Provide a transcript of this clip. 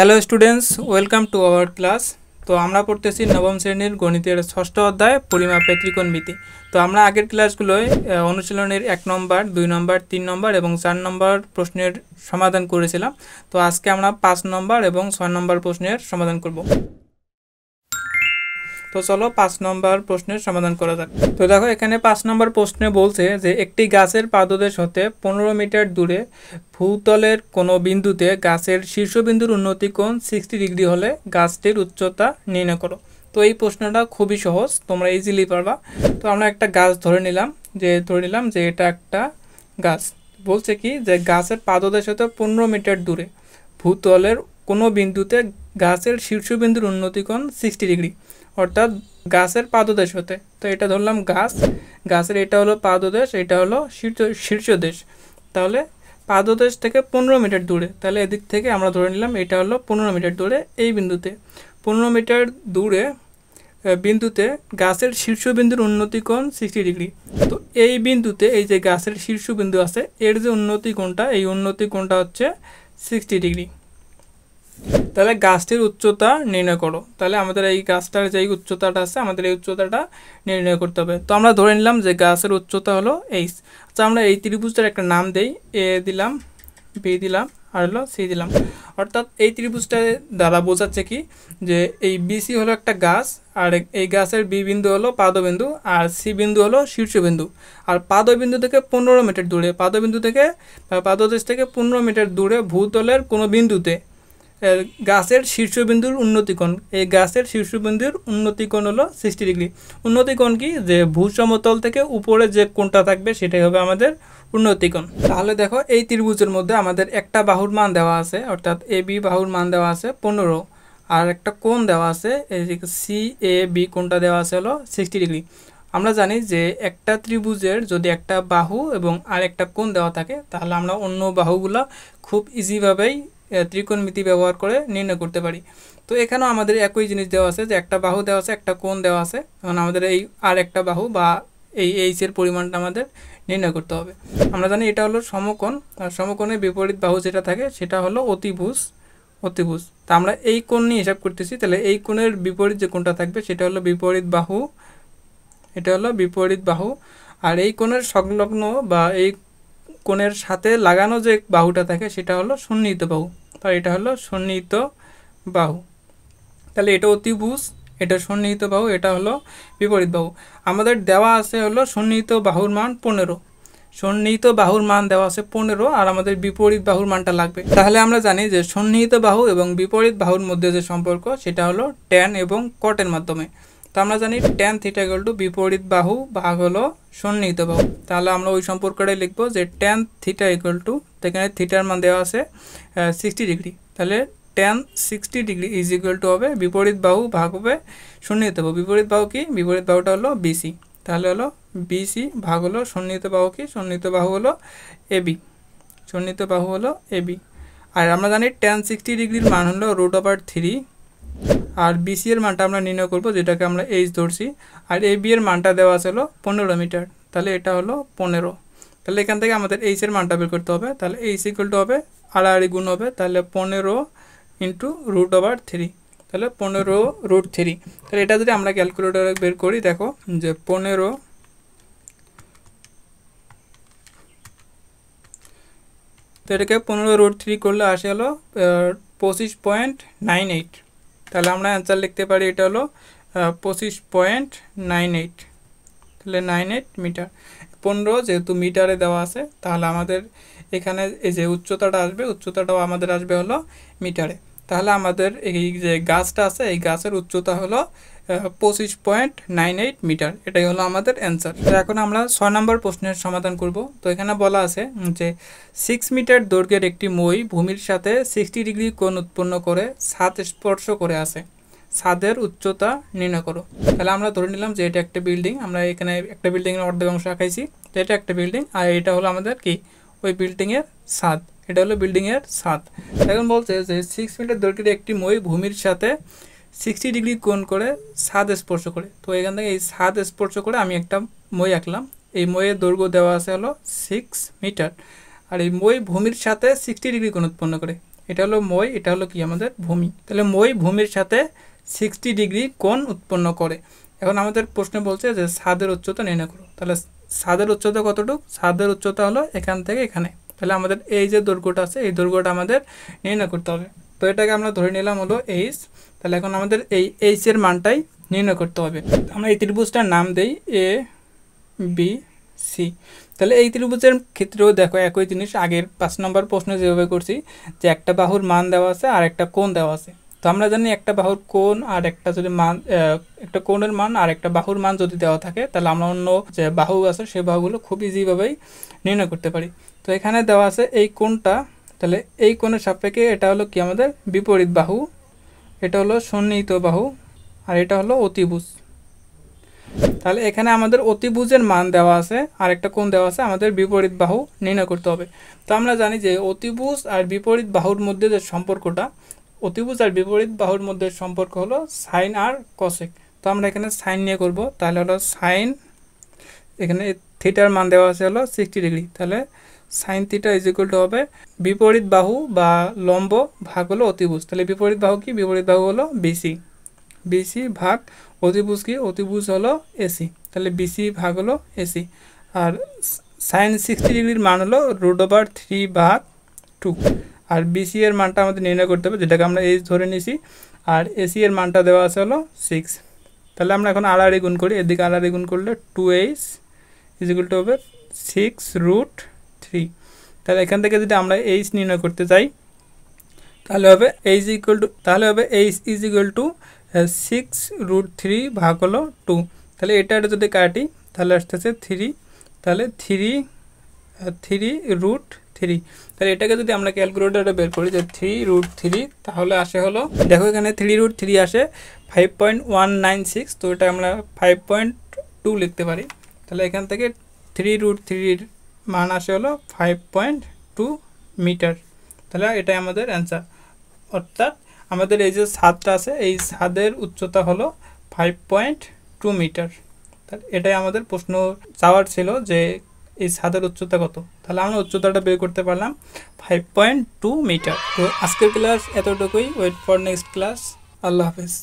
Hello students, welcome to our class. তো আমরা পড়তেছি নবম শ্রেণীর গণিতের ষষ্ঠ অধ্যায় পরিমাপে ত্রিকোণমিতি। তো আমরা আগের ক্লাসগুলোয় অনুশীলনের 1 নম্বর, 2 নম্বর, 3 নম্বর এবং 4 নম্বর প্রশ্নের সমাধান করেছিলাম। তো আজকে আমরা 5 নম্বর এবং 6 নম্বর প্রশ্নের সমাধান করব। তো চলো 5 নম্বর প্রশ্নের সমাধান করা যাক। তো দেখো, এখানে 5 নম্বর প্রশ্নে বলছে যে একটি গাছের পাদদেশ হতে 15 মিটার দূরে ভূতলের কোনো বিন্দুতে গাছের শীর্ষবিন্দুর উন্নতি কোণ 60 ডিগ্রি হলে গাছটির উচ্চতা নির্ণয় করো। তো এই প্রশ্নটা খুবই সহজ, তোমরা ইজিলি পারবা। তো আমরা একটা গাছ ধরে নিলাম যে এটা একটা গাছ। বলছে কি যে গাছের পাদদেশ হতে 15 মিটার দূরে ভূতলের কোনো বিন্দুতে গাছের শীর্ষবিন্দুর উন্নতি কোণ 60 ডিগ্রি, অর্থাৎ গাছের পাদদেশ হতে। তো এটা ধরলাম গাছের এটা হলো পাদদেশ, এটা হলো শীর্ষদেশ। তাহলে পাদদেশ থেকে 15 মিটার দূরে, তাহলে এদিক থেকে আমরা ধরে নিলাম এটা হলো 15 মিটার দূরে। এই বিন্দুতে 15 মিটার দূরে বিন্দুতে গাছের শীর্ষবিন্দুর উন্নতি কোণ 60 ডিগ্রি। তো এই বিন্দুতে এই যে গাছের শীর্ষবিন্দু আছে, এর যে উন্নতি কোণটা, এই উন্নতি কোণটা হচ্ছে 60 ডিগ্রি। তাহলে গাছটির উচ্চতা নির্ণয় করো। তাহলে আমাদের এই গাছটার যে উচ্চতাটা আছে, আমাদের এই উচ্চতাটা নির্ণয় করতে হবে। তো আমরা ধরে নিলাম যে গাছের উচ্চতা হলো এইচ। আচ্ছা, আমরা এই ত্রিভুজটার একটা নাম দেই, এ দিলাম, বি দিলাম, আর হলো সি দিলাম। অর্থাৎ এই ত্রিভুজটা দ্বারা বোঝাচ্ছে কি যে এই বিসি হলো একটা গাছ, আর এই গাছের বি বিন্দু হলো পাদবিন্দু, আর সি বিন্দু হলো শীর্ষবিন্দু। আর পাদবিন্দু থেকে 15 মিটার দূরে, পাদদেশ থেকে 15 মিটার দূরে ভূতলের কোনো বিন্দুতে গাছের শীর্ষবিন্দুর উন্নতিকোণ, এই গাছের শীর্ষবিন্দুর উন্নতিকোণ হলো 60 ডিগ্রি। উন্নতিকোণ কি, যে ভূসমতল থেকে উপরে যে কোণটা থাকবে সেটাই হবে আমাদের উন্নতিকোণ। তাহলে দেখো, এই ত্রিভুজের মধ্যে আমাদের একটা বাহুর মান দেওয়া আছে, অর্থাৎ এ বি বাহুর মান দেওয়া আছে 15, আর একটা কোণ দেওয়া আছে, এই যে সি এ বি কোণটা দেওয়া আছে হলো 60 ডিগ্রি। আমরা জানি যে একটা ত্রিভুজের যদি একটা বাহু এবং আর একটা কোণ দেওয়া থাকে, তাহলে আমরা অন্য বাহুগুলো খুব ইজিভাবেই ত্রিকোণমিতি ব্যবহার করে নির্ণয় করতে পারি। তো এখানেও আমাদের একই জিনিস দেওয়া আছে, যে একটা বাহু দেওয়া আছে, একটা কোণ দেওয়া আছে। এখন আমাদের এই আর একটা বাহু বা এই এইচের পরিমাণটা আমাদের নির্ণয় করতে হবে। আমরা জানি এটা হলো সমকোণ, আর সমকোণের বিপরীত বাহু যেটা থাকে সেটা হলো অতিভুজ। তা আমরা এই কোণ নিয়ে হিসাব করতেছি, তাহলে এই কোণের বিপরীত যে কোণটা থাকবে সেটা হলো বিপরীত বাহু, এটা হলো বিপরীত বাহু। আর এই কোণের সংলগ্ন বা এই কোণের সাথে লাগানো যে বাহুটা থাকে সেটা হলো সন্নিহিত বাহু। তাই এটা হলো সন্নিহিত বাহু। তাহলে এটা অতিভুজ, এটা সন্নিহিত বাহু, এটা হলো বিপরীত বাহু। আমাদের দেওয়া আছে হলো সন্নিহিত বাহুর মান 15, সন্নিহিত বাহুর মান দেওয়া আছে 15, আর আমাদের বিপরীত বাহুর মানটা লাগবে। তাহলে আমরা জানি যে সন্নিহিত বাহু এবং বিপরীত বাহুর মধ্যে যে সম্পর্ক সেটা হলো ট্যান এবং কটের মাধ্যমে। তো আমরা জানি ট্যান থিটা ইকুয়াল টু বিপরীত বাহু ভাগ হলো সন্নিহিত বাহু। তাহলে আমরা ওই সম্পর্কটাই লিখবো যে ট্যান থিটা ইকুয়াল টু, এখানে থিটার মান দেওয়া আছে 60 ডিগ্রি। তাহলে tan 60 degree is equal to হবে বিপরীত বাহু ভাগ হবে সন্নিহিত বাহু। বিপরীত বাহু কি, বিপরীত বাহুটা হলো বিসি। তাহলে হলো বিসি ভাগ হলো সন্নিহিত বাহু কি, সন্নিহিত বাহু হলো এবি, সন্নিহিত বাহু হলো এবি। আর আমরা জানি ট্যান 60 ডিগ্রির মান হলো √3, আর বিসি এর মানটা আমরা নির্ণয় করব, যেটাকে আমরা এইচ ধরছি। আর এ বি এর মানটা দেওয়া আছে হলো 15 মিটার, তাহলে এটা হলো 15। তাহলে এখান থেকে আমাদের এইচ এর মানটা বের করতে হবে। তাহলে এইচ ইকুয়াল টু হবে আড়াআড়ি গুণ হবে, তাহলে 15 ইন্টু √3, তাহলে 15√3। তাহলে এটা যদি আমরা ক্যালকুলেটরে বের করি, দেখো যে 15, তো এটাকে 15√3 করলে আসে হলো 25.98। তাহলে আমরা অ্যান্সার লিখতে পারি এটা হলো 25.98, তাহলে 98 মিটার। 15 যেহেতু মিটারে দেওয়া আছে, তাহলে আমাদের এখানে এই যে উচ্চতাটা আসবে, উচ্চতাটাও আমাদের আসবে হলো মিটারে। তাহলে আমাদের এই যে গাছটা আছে, এই গাছের উচ্চতা হলো 25.98 মিটার। এটাই হলো আমাদের অ্যান্সার। তো এখন আমরা 6 নম্বর প্রশ্নের সমাধান করব। তো এখানে বলা আছে যে 6 মিটার দৈর্ঘ্যের একটি মই ভূমির সাথে 60 ডিগ্রি কোণ উৎপন্ন করে ছাদ স্পর্শ করে আছে, ছাদের উচ্চতা নির্ণয় করো। তাহলে আমরা ধরে নিলাম যে এটা একটা বিল্ডিং, আমরা এখানে একটা বিল্ডিংয়ের অর্ধেক অংশ আঁকাইছি। তো এটা একটা বিল্ডিং, আর এটা হলো আমাদের কি, ওই বিল্ডিংয়ের ছাদ, এটা হলো বিল্ডিংয়ের ছাদ। এখন বলছে যে 6 মিটার দৈর্ঘ্যের একটি মই ভূমির সাথে 60 ডিগ্রি কোণ করে ছাদ স্পর্শ করে। তো এখান থেকে এই ছাদ স্পর্শ করে আমি একটা মই আঁকলাম। এই মইয়ের দৈর্ঘ্য দেওয়া আছে হলো 6 মিটার, আর এই মই ভূমির সাথে 60 ডিগ্রি কোণ উৎপন্ন করে। এটা হলো মই, এটা হলো কি আমাদের ভূমি। তাহলে মই ভূমির সাথে 60 ডিগ্রি কোণ উৎপন্ন করে। এখন আমাদের প্রশ্নে বলছে যে ছাদের উচ্চতা নির্ণয় করো। তাহলে ছাদের উচ্চতা কতটুকু? ছাদের উচ্চতা হলো এখান থেকে এখানে। তাহলে আমাদের এই যে দৈর্ঘ্যটা আছে এই দৈর্ঘ্যটা আমাদের নির্ণয় করতে হবে। তো এটাকে আমরা ধরে নিলাম হলো এইচ। তাহলে এখন আমাদের এই এইচ এর মানটাই নির্ণয় করতে হবে। আমরা এই ত্রিভুজটার নাম দেই এ বি সি। তাহলে এই ত্রিভুজের ক্ষেত্রেও দেখো একই জিনিস আগের 5 নম্বর প্রশ্নে যেভাবে করছি, যে একটা বাহুর মান দেওয়া আছে আর একটা কোণ দেওয়া আছে। তো আমরা জানি একটা বাহুর কোণ আর একটা যদি মান, একটা কোণের মান আর একটা বাহুর মান যদি দেওয়া থাকে, তাহলে আমরা অন্য যে বাহু আছে সেই বাহুগুলো খুব ইজিভাবেই নির্ণয় করতে পারি। তো এখানে দেওয়া আছে এই কোণটা, তাহলে এই কোণের সাপেক্ষে এটা হলো কি আমাদের বিপরীত বাহু, এটা হলো সন্নিহিত বাহু, আর এটা হলো অতিভুজ। তাহলে এখানে আমাদের অতিভুজের মান দেওয়া আছে আর একটা কোণ দেওয়া আছে, আমাদের বিপরীত বাহু নির্ণয় করতে হবে। তো আমরা জানি যে অতিভুজ আর বিপরীত বাহুর মধ্যে যে সম্পর্কটা, অতিভুজ আর বিপরীত বাহুর মধ্যে সম্পর্ক হলো সাইন আর কসেক। তো আমরা এখানে সাইন নিয়ে করব। তাহলে হলো সাইন, এখানে থিটার মান দেওয়া আছে হলো 60 ডিগ্রি। তাহলে sine theta is equal to হবে বিপরীত বাহু বা লম্ব ভাগ হলো অতিভুজ। তাহলে বিপরীত বাহু কি? বিপরীত বাহু হলো বিসি। বিসি ভাগ অতিভুজ কি? অতিভুজ হলো এসি। তাহলে বিসি ভাগ হলো এসি। আর সাইন 60 ডিগ্রির মান হলো √3/2। আর বিসি এর মানটা আমাদের নির্ণয় করতে হবে, যেটাকে আমরা এইচ ধরে নিছি। আর এসি এর মানটা দেওয়া আছে হলো 6। তাহলে আমরা এখন আড়াআড়ি গুণ করি। এদিকে আড়াআড়ি গুণ করলে 2h ইজ ইকুয়াল টু হবে 6√3। তাহলে এখান থেকে যদি আমরা এইচ নির্ণয় করতে চাই, তাহলে হবে এইচ ইজ ইকুয়াল টু 6√3 ভাগ হলো 2। তাহলে এটা যদি কাটি তাহলে আসতেছে 3। তাহলে 3√3। তাহলে এটাকে যদি আমরা ক্যালকুলেটরে বের করি যে 3√3, তাহলে আসে হলো, দেখো এখানে 3√3 আসে 5.196। তো এটা আমরা 5.2 লিখতে পারি। তাহলে এখান থেকে 3√3 মান আসে হলো 5.2 মিটার। তাহলে এটাই আমাদের অ্যান্সার। অর্থাৎ আমাদের এই যে ছাদটা আছে এই ছাদের উচ্চতা হলো 5.2 মিটার। তাহলে এটাই আমাদের প্রশ্ন চাওয়ার ছিল যে এই ছাদের উচ্চতা কত। তাহলে আমরা উচ্চতাটা বের করতে পারলাম 5.2 মিটার। তো আজকের ক্লাস এতটুকুই। Wait for next class. আল্লাহ হাফেজ।